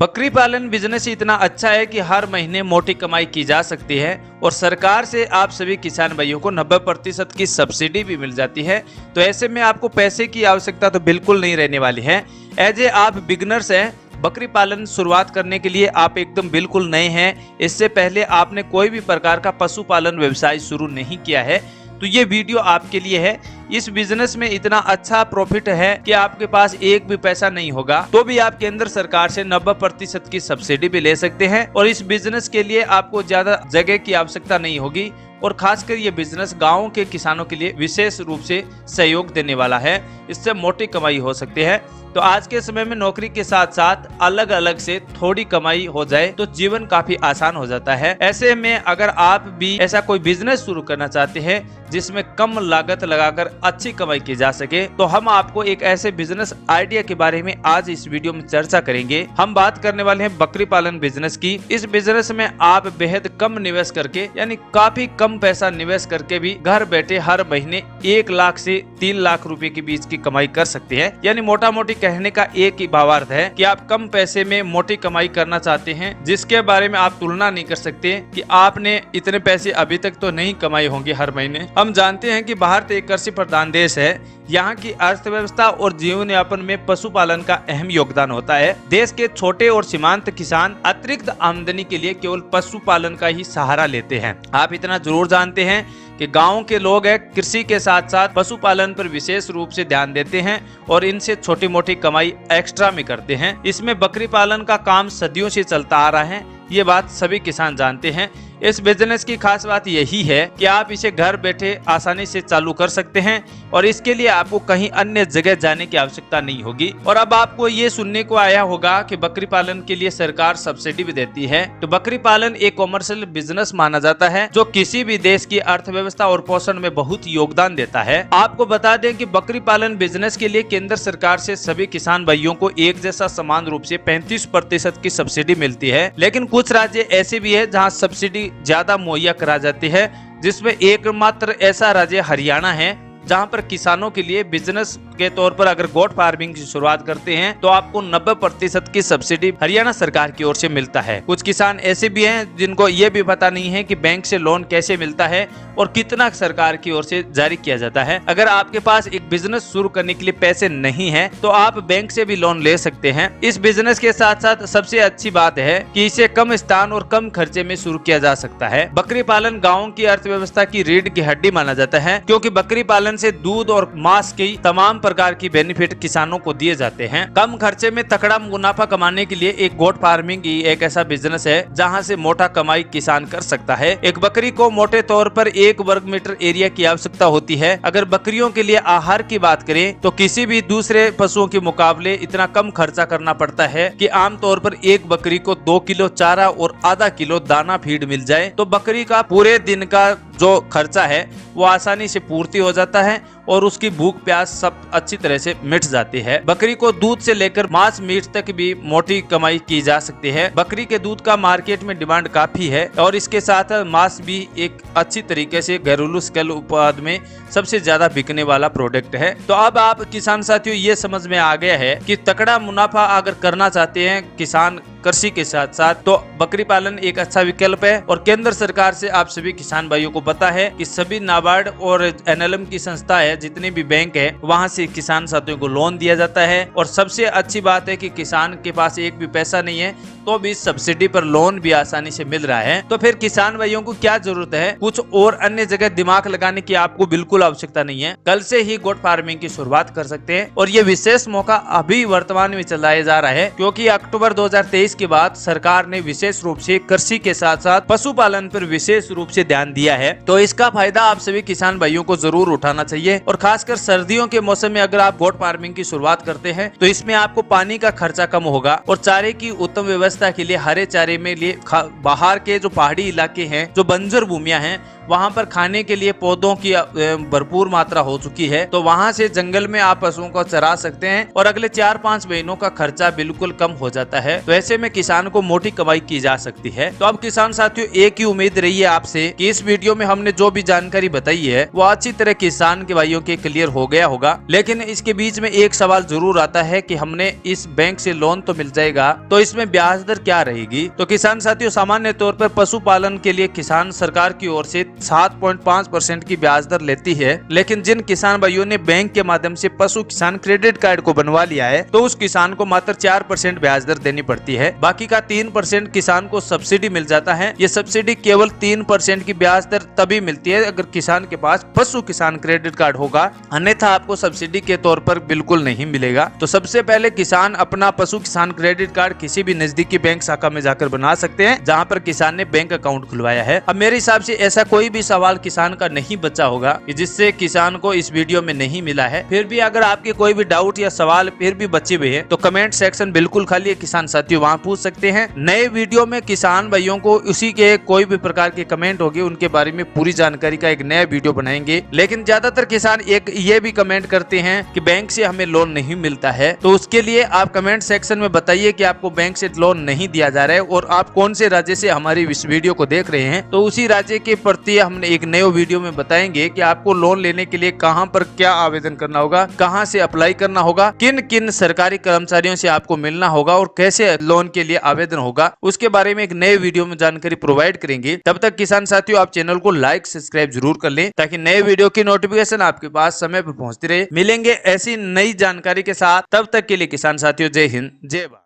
बकरी पालन बिजनेस इतना अच्छा है कि हर महीने मोटी कमाई की जा सकती है और सरकार से आप सभी किसान भाइयों को 90% की सब्सिडी भी मिल जाती है। तो ऐसे में आपको पैसे की आवश्यकता तो बिल्कुल नहीं रहने वाली है। एज ए आप बिगनर्स हैं, बकरी पालन शुरुआत करने के लिए आप एकदम बिल्कुल नए हैं, इससे पहले आपने कोई भी प्रकार का पशुपालन व्यवसाय शुरू नहीं किया है, तो ये वीडियो आपके लिए है। इस बिजनेस में इतना अच्छा प्रॉफिट है कि आपके पास एक भी पैसा नहीं होगा, तो भी आप केंद्र सरकार से 90% की सब्सिडी भी ले सकते हैं। और इस बिजनेस के लिए आपको ज्यादा जगह की आवश्यकता नहीं होगी और खासकर ये बिजनेस गाँव के किसानों के लिए विशेष रूप से सहयोग देने वाला है। इससे मोटी कमाई हो सकती है। तो आज के समय में नौकरी के साथ साथ अलग अलग से थोड़ी कमाई हो जाए तो जीवन काफी आसान हो जाता है। ऐसे में अगर आप भी ऐसा कोई बिजनेस शुरू करना चाहते हैं जिसमें कम लागत लगाकर अच्छी कमाई की जा सके, तो हम आपको एक ऐसे बिजनेस आइडिया के बारे में आज इस वीडियो में चर्चा करेंगे। हम बात करने वाले हैं बकरी पालन बिजनेस की। इस बिजनेस में आप बेहद कम निवेश करके, यानी काफी कम पैसा निवेश करके भी घर बैठे हर महीने 1 लाख से 3 लाख रुपए के बीच की कमाई कर सकते हैं। यानी मोटा मोटी कहने का एक ही भावार्थ है कि आप कम पैसे में मोटी कमाई करना चाहते हैं, जिसके बारे में आप तुलना नहीं कर सकते कि आपने इतने पैसे अभी तक तो नहीं कमाए होंगे हर महीने। हम जानते हैं कि भारत एक कृषि प्रधान देश है। यहाँ की अर्थव्यवस्था और जीवन यापन में पशुपालन का अहम योगदान होता है। देश के छोटे और सीमांत किसान अतिरिक्त आमदनी के लिए केवल पशुपालन का ही सहारा लेते हैं। आप इतना जरूर जानते हैं कि गांव के लोग कृषि के साथ साथ पशुपालन पर विशेष रूप से ध्यान देते हैं और इनसे छोटी मोटी कमाई एक्स्ट्रा में करते हैं। इसमें बकरी पालन का काम सदियों से चलता आ रहा है, ये बात सभी किसान जानते हैं। इस बिजनेस की खास बात यही है कि आप इसे घर बैठे आसानी से चालू कर सकते हैं और इसके लिए आपको कहीं अन्य जगह जाने की आवश्यकता नहीं होगी। और अब आपको ये सुनने को आया होगा कि बकरी पालन के लिए सरकार सब्सिडी भी देती है। तो बकरी पालन एक कॉमर्शियल बिजनेस माना जाता है जो किसी भी देश की अर्थव्यवस्था और पोषण में बहुत योगदान देता है। आपको बता दें कि बकरी पालन बिजनेस के लिए केंद्र सरकार से सभी किसान भाइयों को एक जैसा समान रूप से 35% की सब्सिडी मिलती है। लेकिन कुछ राज्य ऐसे भी है जहाँ सब्सिडी ज्यादा मुहैया करा जाती है, जिसमें एकमात्र ऐसा राज्य हरियाणा है जहां पर किसानों के लिए बिजनेस के तौर पर अगर गोट फार्मिंग की शुरुआत करते हैं तो आपको 90% की सब्सिडी हरियाणा सरकार की ओर से मिलता है। कुछ किसान ऐसे भी हैं जिनको ये भी पता नहीं है कि बैंक से लोन कैसे मिलता है और कितना सरकार की ओर से जारी किया जाता है। अगर आपके पास एक बिजनेस शुरू करने के लिए पैसे नहीं है तो आप बैंक से भी लोन ले सकते हैं। इस बिजनेस के साथ साथ सबसे अच्छी बात है कि इसे कम स्थान और कम खर्चे में शुरू किया जा सकता है। बकरी पालन गाँव की अर्थव्यवस्था की रीढ़ की हड्डी माना जाता है, क्योंकि बकरी पालन से दूध और मांस की तमाम प्रकार की बेनिफिट किसानों को दिए जाते हैं। कम खर्चे में तगड़ा मुनाफा कमाने के लिए एक गोट फार्मिंग ही एक ऐसा बिजनेस है जहां से मोटा कमाई किसान कर सकता है। एक बकरी को मोटे तौर पर 1 वर्ग मीटर एरिया की आवश्यकता होती है। अगर बकरियों के लिए आहार की बात करें तो किसी भी दूसरे पशुओं के मुकाबले इतना कम खर्चा करना पड़ता है कि आमतौर पर एक बकरी को 2 किलो चारा और आधा किलो दाना फीड मिल जाए तो बकरी का पूरे दिन का जो खर्चा है वो आसानी से पूर्ति हो जाता है और उसकी भूख प्यास सब अच्छी तरह से मिट जाती है। बकरी को दूध से लेकर मांस मीट तक भी मोटी कमाई की जा सकती है। बकरी के दूध का मार्केट में डिमांड काफी है और इसके साथ मांस भी एक अच्छी तरीके से घरेलू स्केल उत्पाद में सबसे ज्यादा बिकने वाला प्रोडक्ट है। तो अब आप किसान साथियों ये समझ में आ गया है कि तगड़ा मुनाफा अगर करना चाहते हैं किसान कृषि के साथ साथ, तो बकरी पालन एक अच्छा विकल्प है। और केंद्र सरकार से आप सभी किसान भाइयों को पता है कि सभी नाबार्ड और NLM की संस्था है, जितने भी बैंक है, वहां से किसान साथियों को लोन दिया जाता है। और सबसे अच्छी बात है कि किसान के पास एक भी पैसा नहीं है तो भी सब्सिडी पर लोन भी आसानी से मिल रहा है। तो फिर किसान भाइयों को क्या जरूरत है, कुछ और अन्य जगह दिमाग लगाने की आपको बिल्कुल आवश्यकता नहीं है। कल से ही गोट फार्मिंग की शुरुआत कर सकते हैं और ये विशेष मौका अभी वर्तमान में चलाया जा रहा है, क्योंकि अक्टूबर 2023 के बाद सरकार ने विशेष रूप से कृषि के साथ साथ पशुपालन पर विशेष रूप से ध्यान दिया है। तो इसका फायदा आप सभी किसान भाइयों को जरूर उठाना चाहिए। और खासकर सर्दियों के मौसम में अगर आप गोट फार्मिंग की शुरुआत करते हैं तो इसमें आपको पानी का खर्चा कम होगा और चारे की उत्तम व्यवस्था के लिए हरे चारे में लिए बाहर के जो पहाड़ी इलाके हैं, जो बंजर भूमियां हैं, वहां पर खाने के लिए पौधों की भरपूर मात्रा हो चुकी है। तो वहां से जंगल में आप पशुओं को चरा सकते हैं और अगले 4-5 महीनों का खर्चा बिल्कुल कम हो जाता है। तो ऐसे में किसान को मोटी कमाई की जा सकती है। तो अब किसान साथियों एक ही उम्मीद रही है आपसे कि इस वीडियो में हमने जो भी जानकारी बताई है वो अच्छी तरह किसान के भाइयों भाइयों के क्लियर हो गया होगा। लेकिन इसके बीच में एक सवाल जरूर आता है कि हमने इस बैंक से लोन तो मिल जाएगा, तो इसमें ब्याज दर क्या रहेगी। तो किसान साथियों, सामान्य तौर पर पशुपालन के लिए किसान सरकार की ओर से 7.5% की ब्याज दर लेती है। लेकिन जिन किसान भाइयों ने बैंक के माध्यम से पशु किसान क्रेडिट कार्ड को बनवा लिया है, तो उस किसान को मात्र 4% ब्याज दर देनी पड़ती है। बाकी का 3% किसान को सब्सिडी मिल जाता है। ये सब्सिडी केवल 3% की ब्याज दर तभी मिलती है अगर किसान के पास पशु किसान क्रेडिट कार्ड होगा, अन्यथा आपको सब्सिडी के तौर पर बिल्कुल नहीं मिलेगा। तो सबसे पहले किसान अपना पशु किसान क्रेडिट कार्ड किसी भी नजदीकी बैंक शाखा में जाकर बना सकते हैं जहां पर किसान ने बैंक अकाउंट खुलवाया है। अब मेरे हिसाब से ऐसा कोई भी सवाल किसान का नहीं बचा होगा कि जिससे किसान को इस वीडियो में नहीं मिला है। फिर भी अगर आपके कोई भी डाउट या सवाल फिर भी बचे हुए हैं तो कमेंट सेक्शन बिल्कुल खाली है, किसान साथियों वहां पूछ सकते हैं। नए वीडियो में किसान भाइयों को उसी के कोई भी प्रकार के कमेंट होगी उनके बारे में पूरी जानकारी का एक नया वीडियो बनाएंगे। लेकिन ज्यादातर किसान एक ये भी कमेंट करते हैं कि बैंक से हमें लोन नहीं मिलता है, तो उसके लिए आप कमेंट सेक्शन में बताइए कि आपको बैंक से लोन नहीं दिया जा रहा है और आप कौन से राज्य से हमारी इस वीडियो को देख रहे हैं। तो उसी राज्य के प्रति हमने एक नए वीडियो में बताएंगे कि आपको लोन लेने के लिए कहां पर क्या आवेदन करना होगा, कहां से अप्लाई करना होगा, किन किन सरकारी कर्मचारियों से आपको मिलना होगा और कैसे लोन के लिए आवेदन होगा, उसके बारे में एक नए वीडियो में जानकारी प्रोवाइड करेंगे। तब तक किसान साथियों, आप चैनल को लाइक सब्सक्राइब जरूर कर लें ताकि नए वीडियो की नोटिफिकेशन आपके पास समय पर पहुंचती रहे। मिलेंगे ऐसी नई जानकारी के साथ, तब तक के लिए किसान साथियों जय हिंद जय भारत।